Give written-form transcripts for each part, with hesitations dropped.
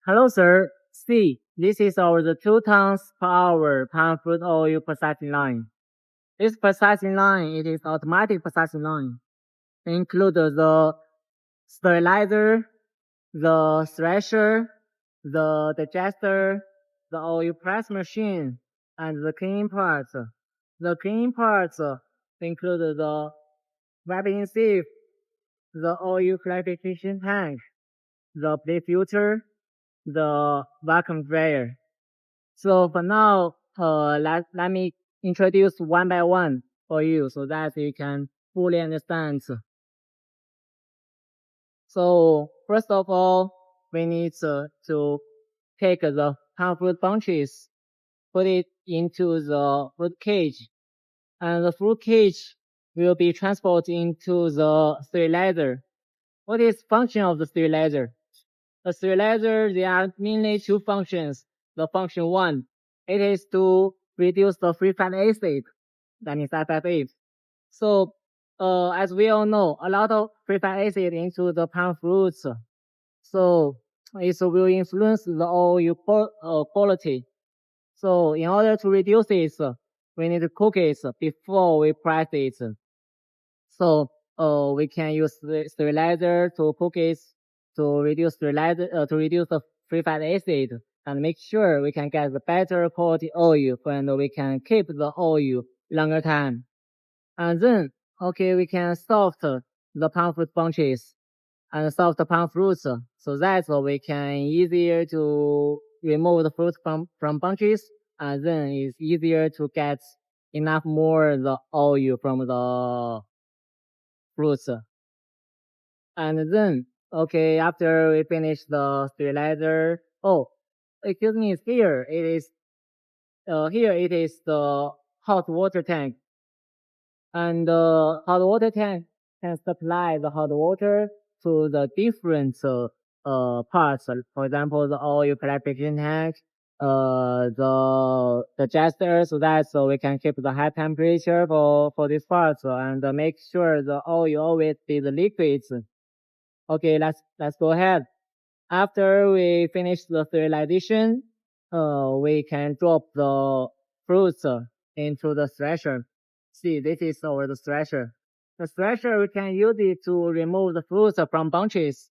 Hello, sir. See, this is our the 2 tons per hour palm fruit oil processing line. This processing line, it is automatic processing line. It includes the sterilizer, the thresher, the digester, the oil press machine, and the cleaning parts. The cleaning parts include the wrapping sieve, the oil clarification tank, the plate filter, the vacuum dryer. So for now, let me introduce one by one for you so that you can fully understand. So first of all, we need to take the palm fruit bunches, put it into the fruit cage, and the fruit cage will be transported into the sterilizer. What is function of the sterilizer? The sterilizer, there are mainly two functions. The function one, it is to reduce the free fatty acid, that is FFA. So, as we all know, a lot of free fatty acid into the palm fruits. So, it will influence the oil quality. So, in order to reduce it, we need to cook it before we press it. So, we can use the sterilizer to cook it to reduce to reduce the free fatty acid and make sure we can get the better quality oil and we can keep the oil longer time. And then, okay, we can soft the palm fruit bunches and soft the palm fruits so that we can easier to remove the fruit from bunches and then it's easier to get enough more the oil from the fruits. And then, okay, after we finish the sterilizer, oh, excuse me, here it is the hot water tank. And the hot water tank can supply the hot water to the different parts. For example, the oil clarification tank, the digester, so we can keep the high temperature for these parts and make sure the oil always be the liquids. Okay, let's go ahead. After we finish the sterilization, we can drop the fruits into the thresher. See, this is our the thresher. The thresher, we can use it to remove the fruits from bunches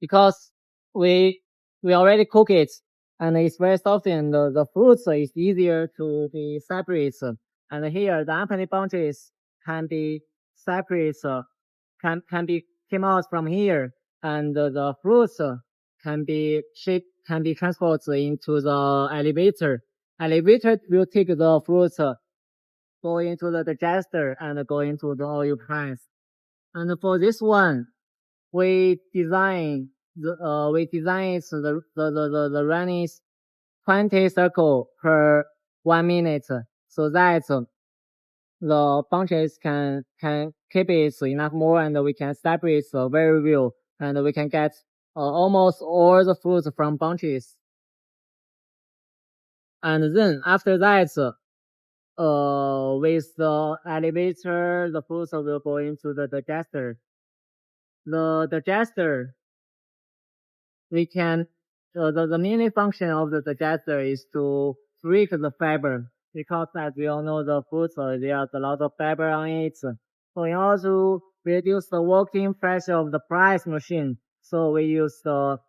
because we already cook it and it's very soft and the fruits is easier to be separated. And here the empty bunches can be separated, can be came out from here and the fruits can be transported into the elevator. Elevator will take the fruits, go into the digester and go into the oil press. And for this one, we design the running 20 circle per 1 minute so that the bunches can keep it enough more and we can separate very well and we can get almost all the fruits from bunches. And then after that, with the elevator, the fruits will go into the digester. The digester, we can, the main function of the digester is to break the fiber because as we all know the fruits, there's a lot of fiber on it. So in order to reduce the working pressure of the press machine, so we use the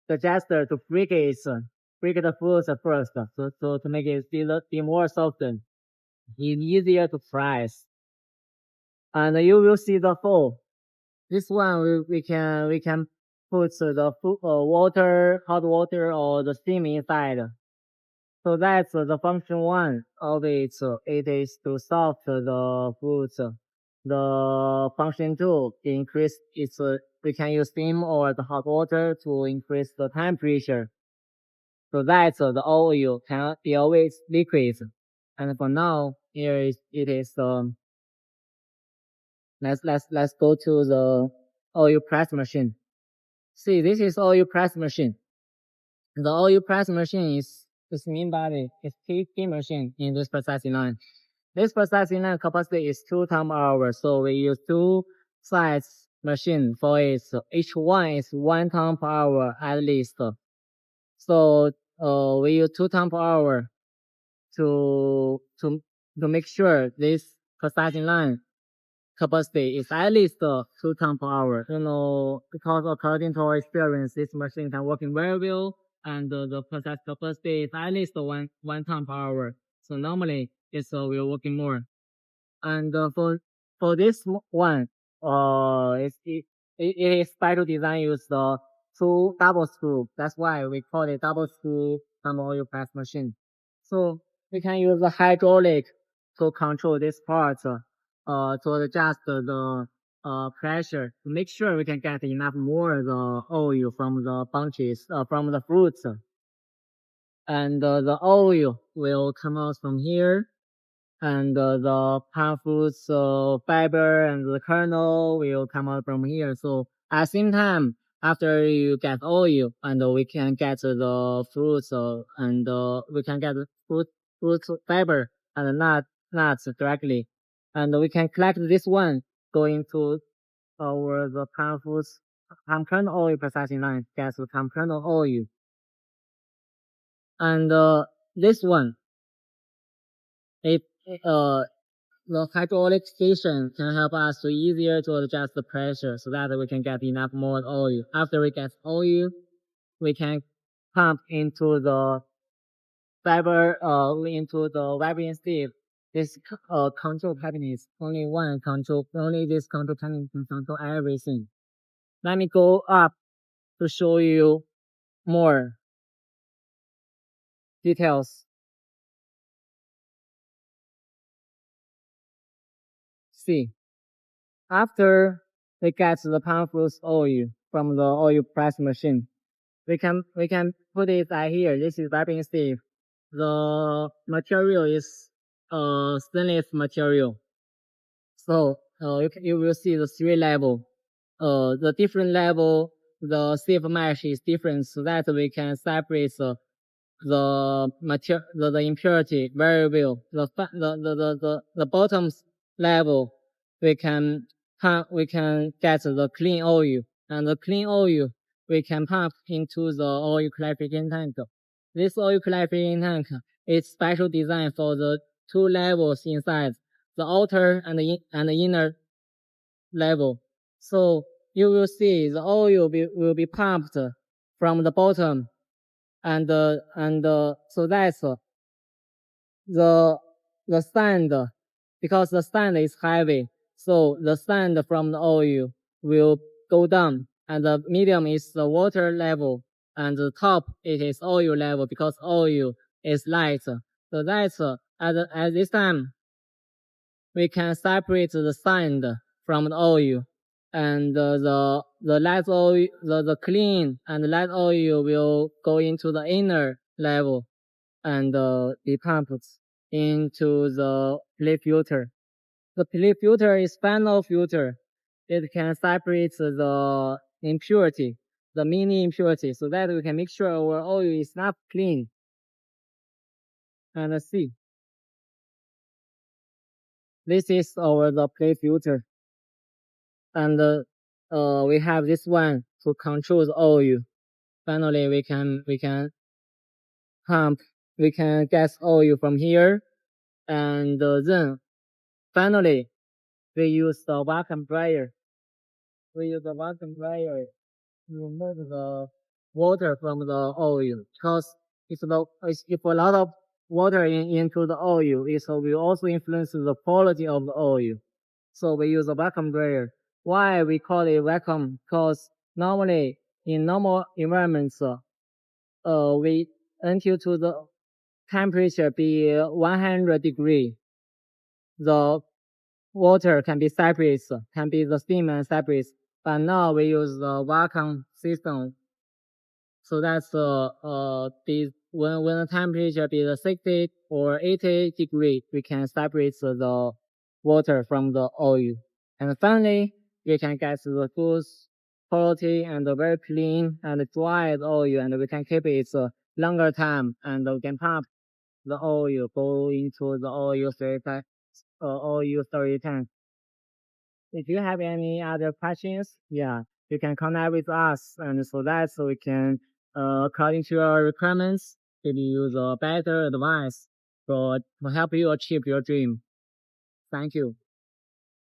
digester to break the fruits first, so to make it be more softened, easier to press. And you will see the flow. This one we can put the water, hot water or the steam inside. So that's the function one of it. It is to soft the fruits. The function two increase its we can use steam or the hot water to increase the temperature. So that the oil can be always liquid. And for now, it is let's go to the oil press machine. See, this is oil press machine. The oil press machine is main body is key machine in this processing line. This processing line capacity is 2 tons per hour, so we use two sides machine for it. Each one is 1 ton per hour at least. So we use 2 ton per hour to make sure this processing line capacity is at least 2 ton per hour. Because according to our experience, this machine can working very well, and the process capacity is at least one ton per hour. So normally it's will working more. And for this one, it is special design use the two double screw. That's why we call it double screw palm oil press machine. So we can use the hydraulic to control this part, to adjust the pressure to make sure we can get enough more the oil from the bunches, from the fruits. And the oil will come out from here, and the palm fruits fiber and the kernel will come out from here. So at the same time, after you get oil, and we can get the fruits, and we can get fruit fiber and nuts directly, and we can collect this one going to our the palm kernel oil processing line, get the palm kernel oil, and this one, if the hydraulic station can help us to easier to adjust the pressure so that we can get enough more oil. After we get oil, we can pump into the fiber, into the vibrating sleeve. This control cabinet is only one control, only this control cabinet can control everything. Let me go up to show you more details. See, after we get the palm fruit oil from the oil press machine, we can put it right here. This is vibrating sleeve. The material is stainless material. So you will see the 3 level. The different level, the sieve mesh is different, so that we can separate the impurity very well. The bottom level, we can get the clean oil, and the clean oil we can pump into the oil clarification tank. This oil clarification tank is special design for the 2 levels inside, the outer and the inner level. So you will see the oil will be pumped from the bottom, and so that's the sand, because the sand is heavy, so the sand from the oil will go down, and the medium is the water level, and the top it is oil level because oil is light. So that's at this time we can separate the sand from the oil, and the light oil, the clean and light oil will go into the inner level and be pumped into the plate filter. The plate filter is final filter. It can separate the impurity, the mini impurity, so that we can make sure our oil is not clean. And see, this is the plate filter, and we have this one to control the oil. Finally, we can pump, we can get oil from here, and then finally we use the vacuum dryer. We use the vacuum dryer to remove the water from the oil, because if a lot of water into the oil, it will also influence the quality of the oil. So we use a vacuum dryer. Why we call it vacuum? Because normally in normal environments, we until to the temperature be 100 degree, the water can be separate, can be the steam and separate. But now we use the vacuum system, so that's when the temperature be the 60 or 80 degree, we can separate the water from the oil. And finally, we can get the good quality and very clean and dry oil, and we can keep it longer time, and we can pump the oil go into the oil storage tank. If you have any other questions, yeah, you can connect with us, and so we can, according to your requirements, give you the better advice to help you achieve your dream. Thank you.